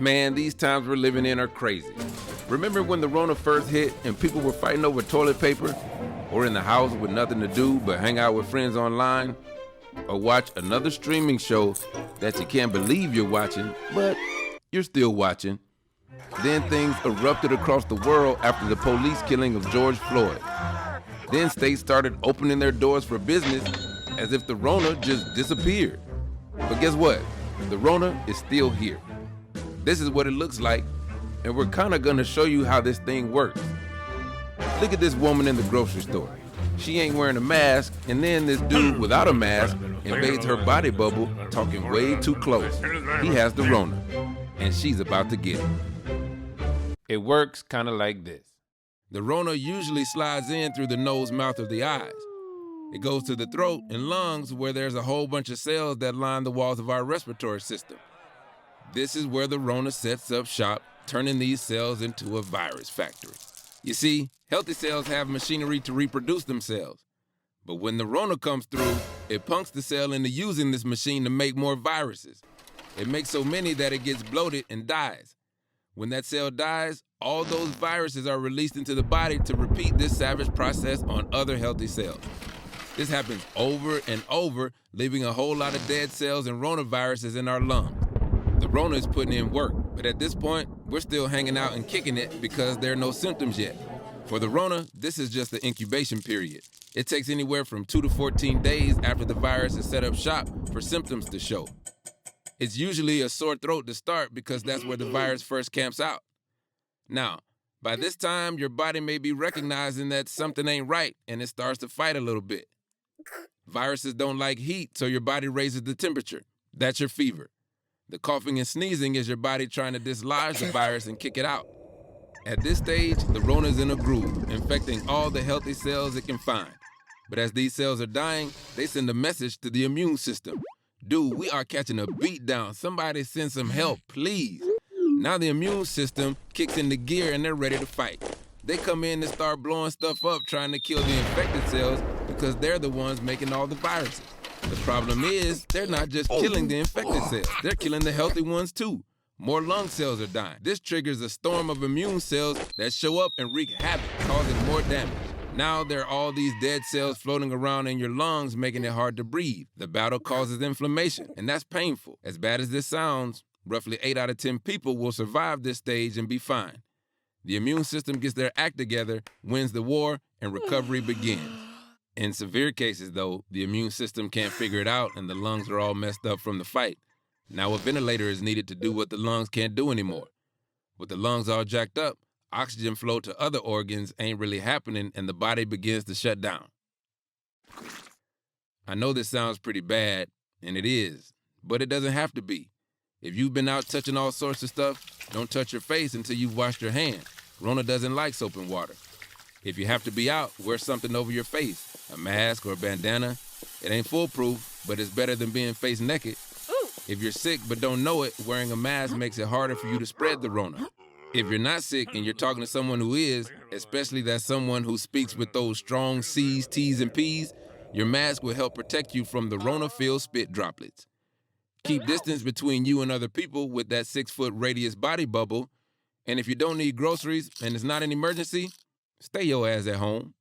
Man, these times we're living in are crazy. Remember when the Rona first hit and people were fighting over toilet paper? Or in the house with nothing to do but hang out with friends online? Or watch another streaming show that you can't believe you're watching, but you're still watching? Then things erupted across the world after the police killing of George Floyd. Then states started opening their doors for business as if the Rona just disappeared. But guess what? The Rona is still here. This is what it looks like, and we're kind of going to show you how this thing works. Look at this woman in the grocery store. She ain't wearing a mask, and then this dude without a mask invades her body bubble, talking way too close. He has the Rona, and she's about to get it. It works kind of like this. The Rona usually slides in through the nose, mouth, or the eyes. It goes to the throat and lungs where there's a whole bunch of cells that line the walls of our respiratory system. This is where the Rona sets up shop, turning these cells into a virus factory. You see, healthy cells have machinery to reproduce themselves. But when the Rona comes through, it punks the cell into using this machine to make more viruses. It makes so many that it gets bloated and dies. When that cell dies, all those viruses are released into the body to repeat this savage process on other healthy cells. This happens over and over, leaving a whole lot of dead cells and Ronaviruses in our lungs. The Rona is putting in work, but at this point, we're still hanging out and kicking it because there are no symptoms yet. For the Rona, this is just the incubation period. It takes anywhere from 2 to 14 days after the virus is set up shop for symptoms to show. It's usually a sore throat to start because that's where the virus first camps out. Now, by this time, your body may be recognizing that something ain't right and it starts to fight a little bit. Viruses don't like heat, so your body raises the temperature. That's your fever. The coughing and sneezing is your body trying to dislodge the virus and kick it out. At this stage, the Rona's in a groove, infecting all the healthy cells it can find. But as these cells are dying, they send a message to the immune system. Dude, we are catching a beat down. Somebody send some help, please. Now the immune system kicks into gear and they're ready to fight. They come in and start blowing stuff up, trying to kill the infected cells because they're the ones making all the viruses. The problem is, they're not just killing the infected cells, they're killing the healthy ones too. More lung cells are dying. This triggers a storm of immune cells that show up and wreak havoc, causing more damage. Now there are all these dead cells floating around in your lungs, making it hard to breathe. The battle causes inflammation, and that's painful. As bad as this sounds, roughly 8 out of 10 people will survive this stage and be fine. The immune system gets their act together, wins the war, and recovery begins. In severe cases, though, the immune system can't figure it out and the lungs are all messed up from the fight. Now a ventilator is needed to do what the lungs can't do anymore. With the lungs all jacked up, oxygen flow to other organs ain't really happening and the body begins to shut down. I know this sounds pretty bad, and it is, but it doesn't have to be. If you've been out touching all sorts of stuff, don't touch your face until you've washed your hands. Rona doesn't like soap and water. If you have to be out, wear something over your face, a mask or a bandana. It ain't foolproof, but it's better than being face naked. Ooh. If you're sick but don't know it, wearing a mask makes it harder for you to spread the Rona. If you're not sick and you're talking to someone who is, especially that someone who speaks with those strong C's, T's, and P's, your mask will help protect you from the Rona-filled spit droplets. Keep distance between you and other people with that 6-foot radius body bubble. And if you don't need groceries and it's not an emergency, stay your ass at home.